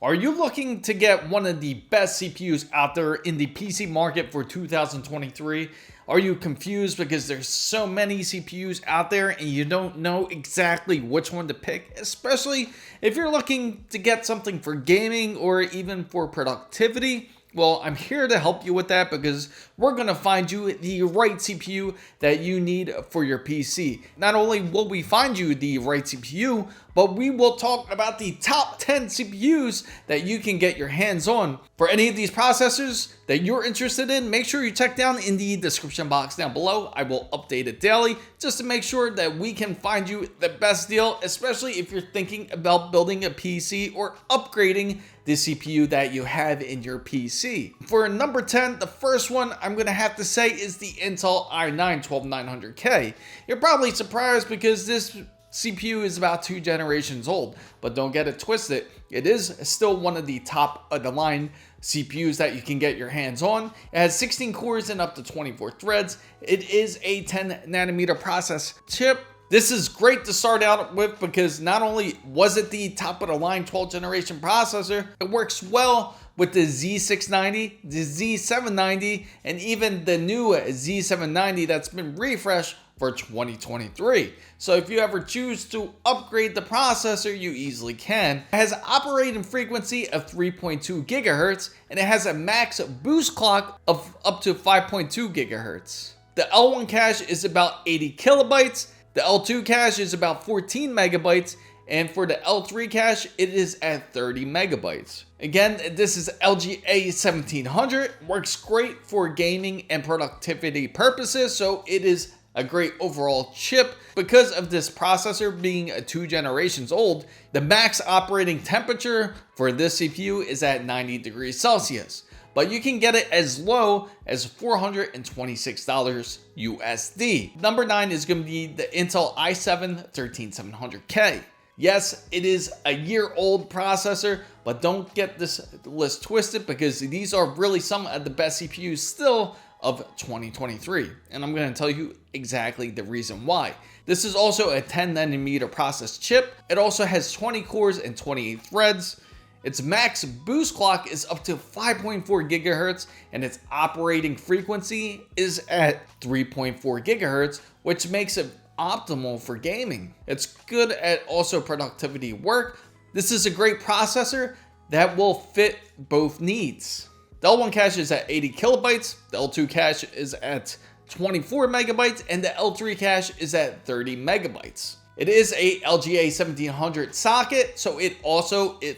Are you looking to get one of the best CPUs out there in the PC market for 2023? Are you confused because there's so many CPUs out there and you don't know exactly which one to pick, especially if you're looking to get something for gaming or even for productivity? Well, I'm here to help you with that because we're going to find you the right CPU that you need for your PC. Not only will we find you the right CPU, but we will talk about the top 10 CPUs that you can get your hands on. For any of these processors that you're interested in, make sure you check down in the description box down below. I will update it daily just to make sure that we can find you the best deal, especially if you're thinking about building a PC or upgrading the CPU that you have in your PC. For number 10, the first one I'm going to have to say is the Intel i9-12900K. You're probably surprised because this CPU is about 2 generations old, but don't get it twisted. It is still one of the top of the line CPUs that you can get your hands on. It has 16 cores and up to 24 threads. It is a 10 nanometer process chip. This is great to start out with because not only was it the top of the line 12th generation processor, it works well with the Z690, the Z790, and even the new Z790 that's been refreshed for 2023. So if you ever choose to upgrade the processor, you easily can. It has operating frequency of 3.2 gigahertz, and it has a max boost clock of up to 5.2 gigahertz. The L1 cache is about 80 kilobytes. The L2 cache is about 14 megabytes, and for the L3 cache, it is at 30 megabytes. Again, this is LGA 1700, works great for gaming and productivity purposes, so it is a great overall chip. Because of this processor being 2 generations old, the max operating temperature for this CPU is at 90 degrees Celsius. But you can get it as low as $426 USD. Number 9 is going to be the Intel i7-13700K. Yes, it is a year-old processor, but don't get this list twisted because these are really some of the best CPUs still of 2023. And I'm going to tell you exactly the reason why. This is also a 10 nanometer process chip. It also has 20 cores and 28 threads. Its max boost clock is up to 5.4 gigahertz, and its operating frequency is at 3.4 gigahertz, which makes it optimal for gaming. It's good at also productivity work. This is a great processor that will fit both needs. The L1 cache is at 80 kilobytes, the L2 cache is at 24 megabytes, and the L3 cache is at 30 megabytes. It is a LGA 1700 socket, so it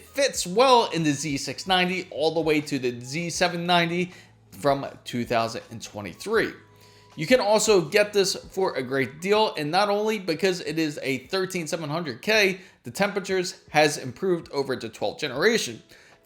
fits well in the Z690 all the way to the Z790 from 2023. You can also get this for a great deal, and not only because it is a 13700K, the temperatures has improved over the 12th generation.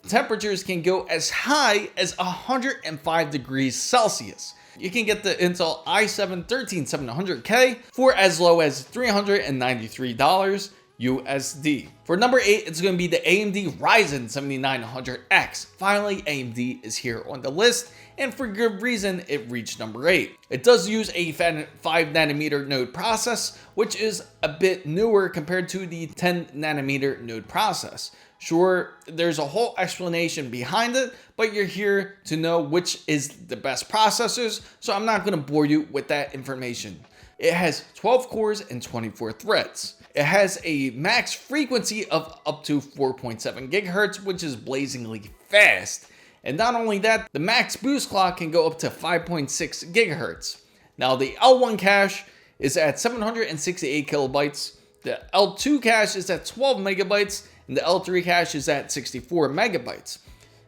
Temperatures can go as high as 105 degrees Celsius. You can get the Intel i7-13700K for as low as $393 USD. For number 8, it's going to be the AMD Ryzen 7900X. Finally, AMD is here on the list, and for good reason, it reached number 8. It does use a 5 nanometer node process, which is a bit newer compared to the 10 nanometer node process. Sure, there's a whole explanation behind it, but you're here to know which is the best processors, so I'm not going to bore you with that information. It has 12 cores and 24 threads. It has a max frequency of up to 4.7 gigahertz, which is blazingly fast. And not only that, the max boost clock can go up to 5.6 gigahertz. Now, the L1 cache is at 768 kilobytes. The L2 cache is at 12 megabytes, and the L3 cache is at 64 megabytes.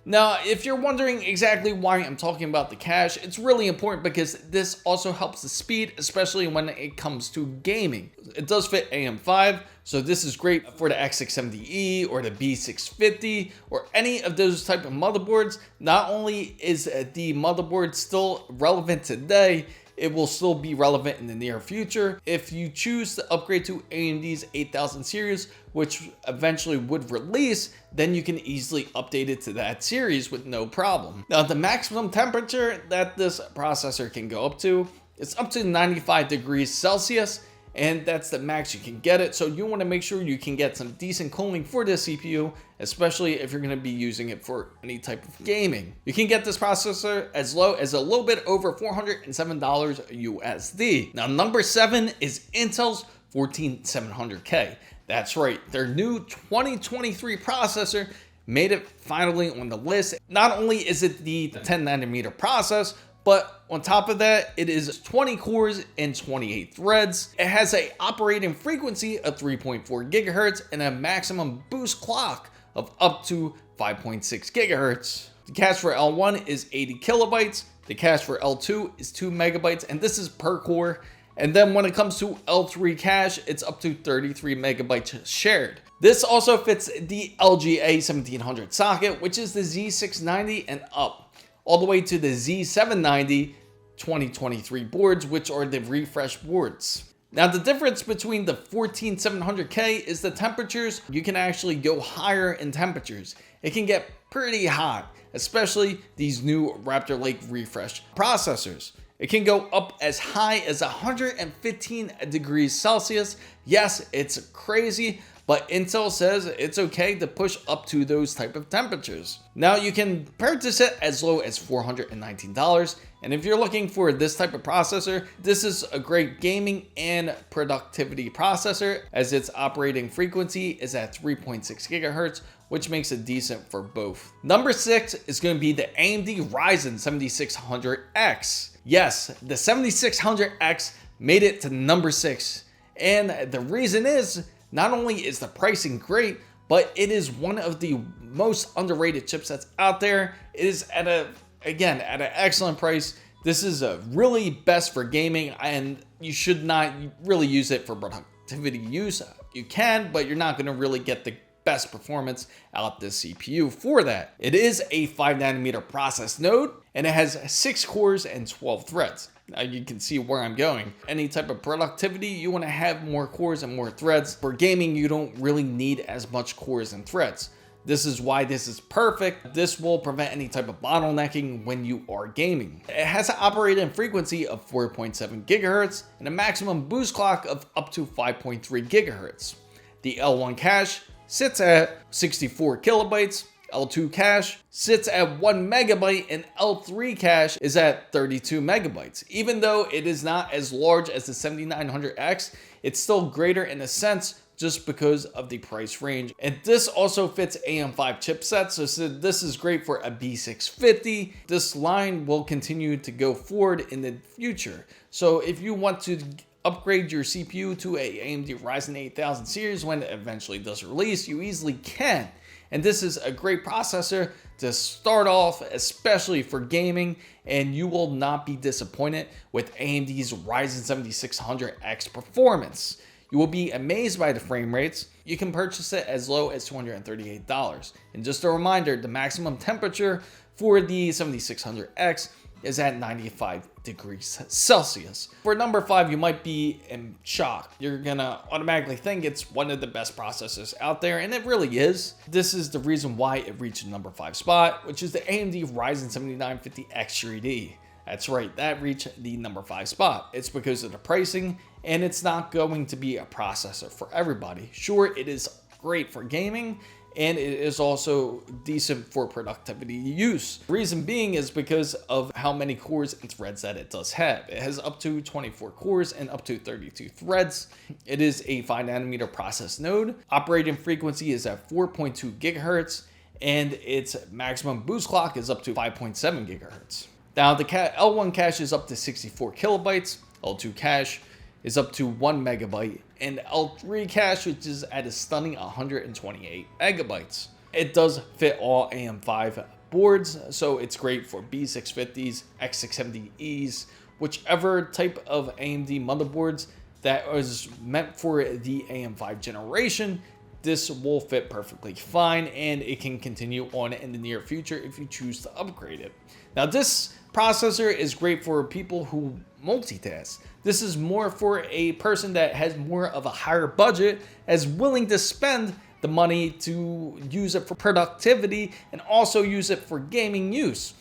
Now, if you're wondering exactly why I'm talking about the cache, it's really important because this also helps the speed, especially when it comes to gaming. It does fit AM5, so this is great for the X670E or the B650 or any of those type of motherboards. Not only is the motherboard still relevant today, it will still be relevant in the near future. If you choose to upgrade to AMD's 8000 series, which eventually would release, then you can easily update it to that series with no problem. Now, the maximum temperature that this processor can go up to is up to 95 degrees Celsius, and that's the max you can get it. So you want to make sure you can get some decent cooling for this CPU, especially if you're going to be using it for any type of gaming. You can get this processor as low as a little bit over $407 USD. Now, number 7 is Intel's 14700K. That's right, their new 2023 processor made it finally on the list. Not only is it the 10 nanometer process, but on top of that, it is 20 cores and 28 threads. It has an operating frequency of 3.4 gigahertz and a maximum boost clock of up to 5.6 gigahertz. The cache for L1 is 80 kilobytes. The cache for L2 is 2 megabytes, and this is per core. And then when it comes to L3 cache, it's up to 33 megabytes shared. This also fits the LG A1700 socket, which is the Z690 and up, all the way to the Z790 2023 boards, which are the refresh boards. Now, the difference between the 14700K is the temperatures. You can actually go higher in temperatures. It can get pretty hot, especially these new Raptor Lake refresh processors. It can go up as high as 115 degrees Celsius. Yes, it's crazy, but Intel says it's okay to push up to those type of temperatures. Now, you can purchase it as low as $419. And if you're looking for this type of processor, this is a great gaming and productivity processor, as its operating frequency is at 3.6 gigahertz, which makes it decent for both. Number 6 is going to be the AMD Ryzen 7600X. Yes, the 7600X made it to number 6. And the reason is, not only is the pricing great, but it is one of the most underrated chipsets out there. It is at an excellent price. This is really best for gaming, and you should not really use it for productivity use. You can, but you're not going to really get the best performance out this CPU for that. It is a 5 nanometer process node, and it has 6 cores and 12 threads. Now you can see where I'm going. Any type of productivity, you want to have more cores and more threads. For gaming, you don't really need as much cores and threads. This is why this is perfect. This will prevent any type of bottlenecking when you are gaming. It has an operating frequency of 4.7 gigahertz and a maximum boost clock of up to 5.3 gigahertz. The L1 cache sits at 64 kilobytes, L2 cache sits at 1 megabyte, and L3 cache is at 32 megabytes. Even though it is not as large as the 7900X, it's still greater in a sense just because of the price range. And this also fits AM5 chipsets, so this is great for a B650. This line will continue to go forward in the future. So if you want to upgrade your CPU to a AMD Ryzen 8000 series when it eventually does release, you easily can. And this is a great processor to start off, especially for gaming, and you will not be disappointed with AMD's Ryzen 7600X performance. You will be amazed by the frame rates. You can purchase it as low as $238. And just a reminder, the maximum temperature for the 7600X is at 95 degrees Celsius. For number 5, you might be in shock. You're gonna automatically think it's one of the best processors out there, and it really is. This is the reason why it reached the number 5 spot, which is the AMD Ryzen 7950X3D. That's right, that reached the number 5 spot. It's because of the pricing, and it's not going to be a processor for everybody. Sure, it is great for gaming, and it is also decent for productivity use. The reason being is because of how many cores and threads that it does have. It has up to 24 cores and up to 32 threads. It is a 5 nanometer process node. Operating frequency is at 4.2 gigahertz, and its maximum boost clock is up to 5.7 gigahertz. Now, the L1 cache is up to 64 kilobytes, L2 cache is up to 1 megabyte, and L3 cache, which is at a stunning 128 megabytes. It does fit all AM5 boards, so it's great for B650s, X670Es, whichever type of AMD motherboards that was meant for the AM5 generation. This will fit perfectly fine, and it can continue on in the near future if you choose to upgrade it. Now, this processor is great for people who multitask. This is more for a person that has more of a higher budget, as willing to spend the money to use it for productivity and also use it for gaming use.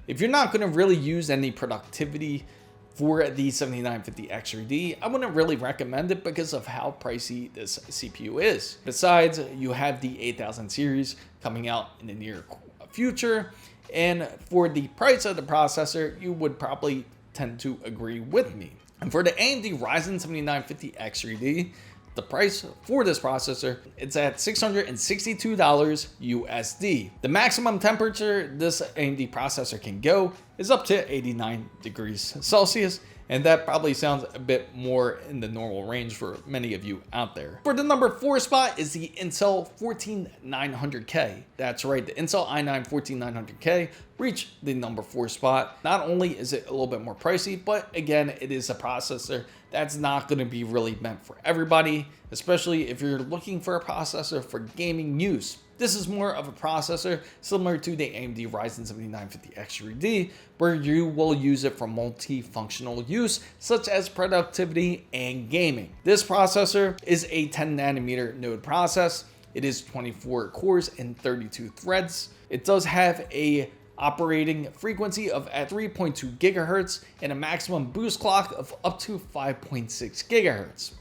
If you're not going to really use any productivity For the 7950X3D, I wouldn't really recommend it because of how pricey this CPU is. Besides, you have the 8000 series coming out in the near future, and for the price of the processor, you would probably tend to agree with me. And for the AMD Ryzen 7950X3D, the price for this processor, it's at $662 USD. The maximum temperature this AMD processor can go is up to 89 degrees Celsius, and that probably sounds a bit more in the normal range for many of you out there. For the number 4 spot is the Intel 14900K. That's right, the Intel i9 14900K reached the number 4 spot. Not only is it a little bit more pricey, but again, it is a processor that's not going to be really meant for everybody, especially if you're looking for a processor for gaming use. This is more of a processor similar to the AMD Ryzen 7950X3D, where you will use it for multifunctional use, such as productivity and gaming. This processor is a 10 nanometer node process. It is 24 cores and 32 threads. It does have a operating frequency of at 3.2 gigahertz and a maximum boost clock of up to 5.6 gigahertz.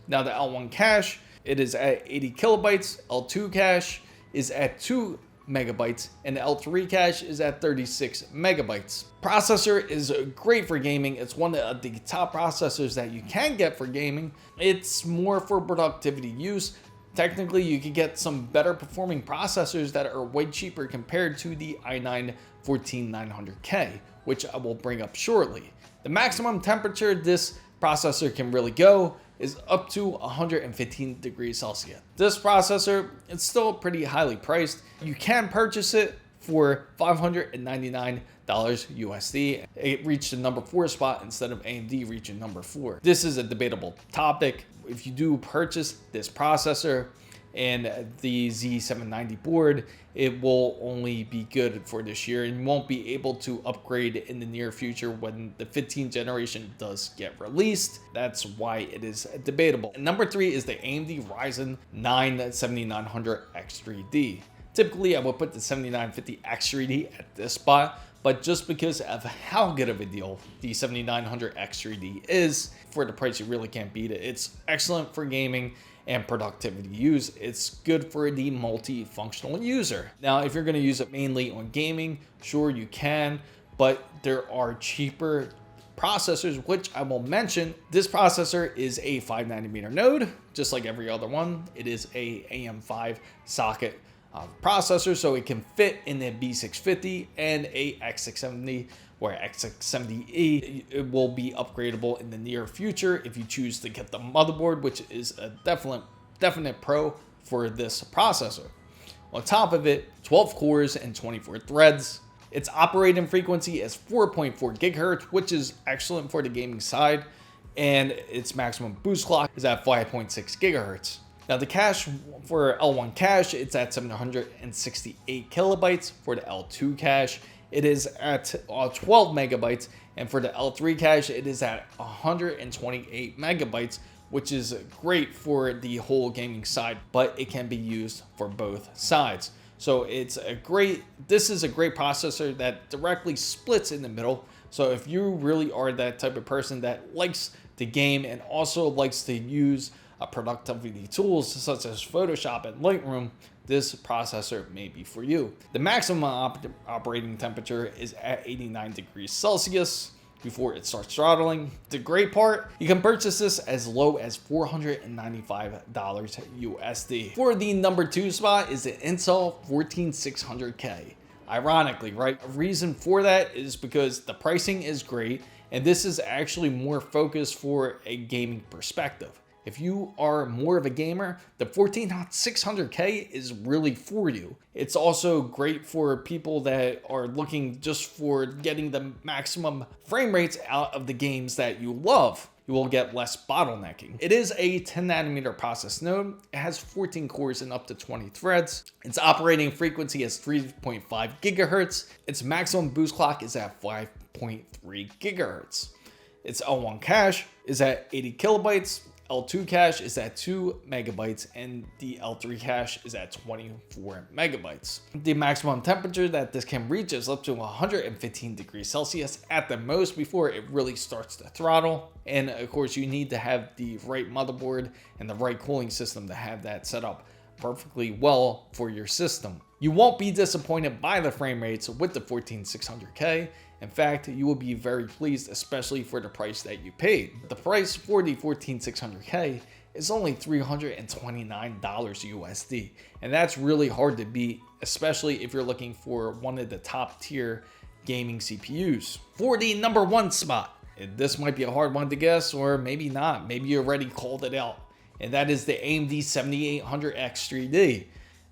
Now the L1 cache, it is at 80 kilobytes, L2 cache is at 2 megabytes, and the L3 cache is at 36 megabytes. Processor is great for gaming. It's one of the top processors that you can get for gaming. It's more for productivity use. Technically, you could get some better performing processors that are way cheaper compared to the i9 14900K, which I will bring up shortly. The maximum temperature this processor can really go is up to 115 degrees Celsius. This processor, it's still pretty highly priced. You can purchase it for $599 USD. It reached the number 4 spot instead of AMD reaching number 4. This is a debatable topic. If you do purchase this processor and the Z790 board, it will only be good for this year and you won't be able to upgrade in the near future when the 15th generation does get released. That's why it is debatable. And number 3 is the AMD Ryzen 9 7900X3D. Typically, I would put the 7950X3D at this spot, but just because of how good of a deal the 7900X3D is, for the price, you really can't beat it. It's excellent for gaming and productivity use. It's good for the multifunctional user. Now, if you're going to use it mainly on gaming, sure you can, but there are cheaper processors, which I will mention. This processor is a 5 nanometer node, just like every other one. It is a AM5 socket processor, so it can fit in a B650 and a X670 or X670E. It will be upgradable in the near future if you choose to get the motherboard, which is a definite pro for this processor. On top of it, 12 cores and 24 threads. Its operating frequency is 4.4 gigahertz, which is excellent for the gaming side, and its maximum boost clock is at 5.6 gigahertz. Now the cache for L1 cache, it's at 768 kilobytes. For the L2 cache, it is at 12 megabytes. And for the L3 cache, it is at 128 megabytes, which is great for the whole gaming side, but it can be used for both sides. So this is a great processor that directly splits in the middle. So if you really are that type of person that likes to game and also likes to use productivity tools such as Photoshop and Lightroom, this processor may be for you. The maximum operating temperature is at 89 degrees Celsius before it starts throttling. The great part, you can purchase this as low as $495 USD. For the number 2 spot is the Intel 14600K. Ironically, right? A reason for that is because the pricing is great, and this is actually more focused for a gaming perspective. If you are more of a gamer, the 14600K is really for you. It's also great for people that are looking just for getting the maximum frame rates out of the games that you love. You will get less bottlenecking. It is a 10 nanometer process node. It has 14 cores and up to 20 threads. Its operating frequency is 3.5 gigahertz. Its maximum boost clock is at 5.3 gigahertz. Its L1 cache is at 80 kilobytes. L2 cache is at 2 megabytes and the L3 cache is at 24 megabytes. The maximum temperature that this can reach is up to 115 degrees Celsius at the most before it really starts to throttle. And of course, you need to have the right motherboard and the right cooling system to have that set up perfectly well for your system. You won't be disappointed by the frame rates with the 14600K. In fact, you will be very pleased, especially for the price that you paid. The price for the 14600K is only $329 USD, and that's really hard to beat, especially if you're looking for one of the top tier gaming CPUs. For the number one spot, and this might be a hard one to guess, or maybe not, maybe you already called it out, and that is the AMD 7800X 3D.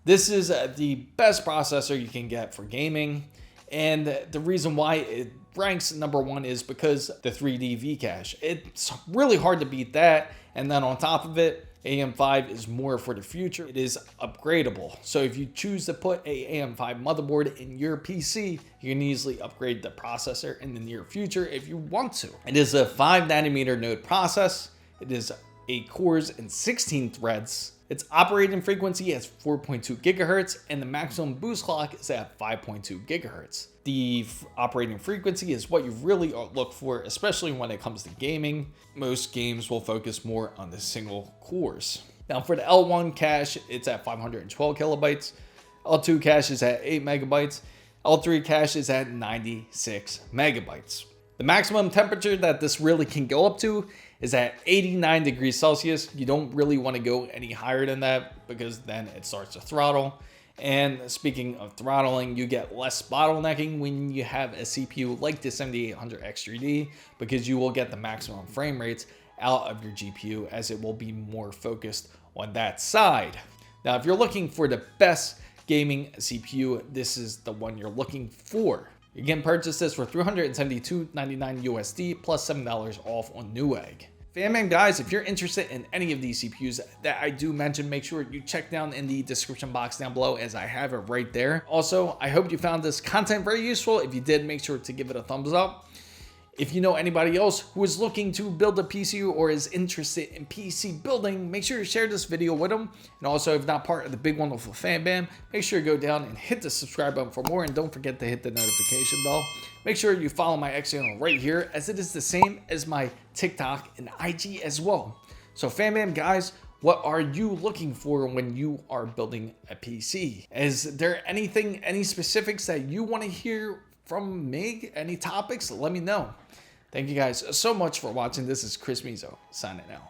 This is the best processor you can get for gaming. And the reason why it ranks number one is because the 3D V cache. It's really hard to beat that. And then on top of it, AM5 is more for the future. It is upgradable. So if you choose to put a AM5 motherboard in your PC, you can easily upgrade the processor in the near future if you want to. It is a 5 nanometer node process. It is 8 cores and 16 threads. Its operating frequency is 4.2 gigahertz and the maximum boost clock is at 5.2 gigahertz. The operating frequency is what you really look for, especially when it comes to gaming. Most games will focus more on the single cores. Now for the L1 cache, it's at 512 kilobytes. L2 cache is at 8 megabytes. L3 cache is at 96 megabytes. The maximum temperature that this really can go up to is at 89 degrees Celsius. You don't really want to go any higher than that because then it starts to throttle. And speaking of throttling, you get less bottlenecking when you have a CPU like the 7800X3D because you will get the maximum frame rates out of your GPU as it will be more focused on that side. Now, if you're looking for the best gaming CPU, this is the one you're looking for. You can purchase this for $372.99 USD plus $7 off on Newegg. Fam guys, if you're interested in any of these CPUs that I do mention, make sure you check down in the description box down below as I have it right there. Also, I hope you found this content very useful. If you did, make sure to give it a thumbs up. If you know anybody else who is looking to build a PC or is interested in PC building, make sure you share this video with them. And also, if not part of the big wonderful fan bam, make sure you go down and hit the subscribe button for more. And don't forget to hit the notification bell. Make sure you follow my X channel right here, as it is the same as my TikTok and IG as well. So fan bam guys, what are you looking for when you are building a PC? Is there any specifics that you want to hear from me? Any topics? Let me know. Thank you guys so much for watching. This is Chris Mizo signing out.